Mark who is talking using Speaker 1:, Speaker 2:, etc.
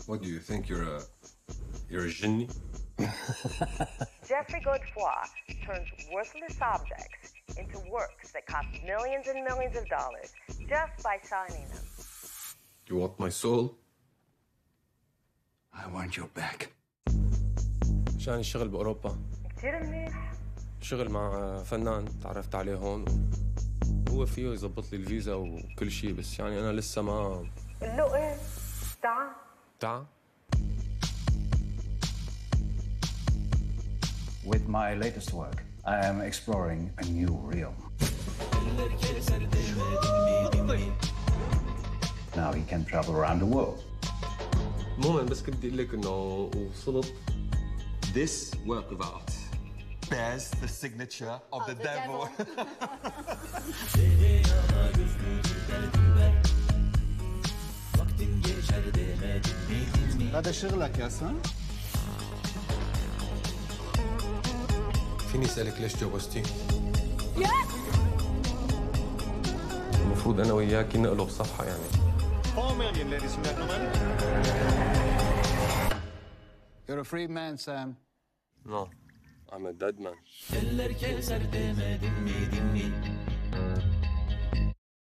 Speaker 1: What do you think? You're a genie?
Speaker 2: Geoffrey Godefroy turns worthless objects into works that cost millions and millions of dollars just by signing them.
Speaker 1: You want my soul?
Speaker 3: I want your back.
Speaker 4: عشان الشغل بأوروبا.
Speaker 2: كتير منيح.
Speaker 4: شغل مع فنان تعرفت عليه هون هو فيه يزبط لي الفيزا وكل شيء، بس يعني أنا لسه ما.
Speaker 2: قل له إيه؟ تعال.
Speaker 3: With my latest work, I am exploring a new realm. Now he can travel around the world.
Speaker 4: المهم بس كنت أقول لك إنه وصلت.
Speaker 5: This work of art bears the signature of the devil.
Speaker 6: هذا شغلك يا سن؟
Speaker 4: فيني أسألك ليش جوزتي؟ المفروض أنا وياكي نقلب صفحة يعني.
Speaker 6: 4 million, ladies and gentlemen. You're a free man, Sam.
Speaker 4: No, I'm a dead man.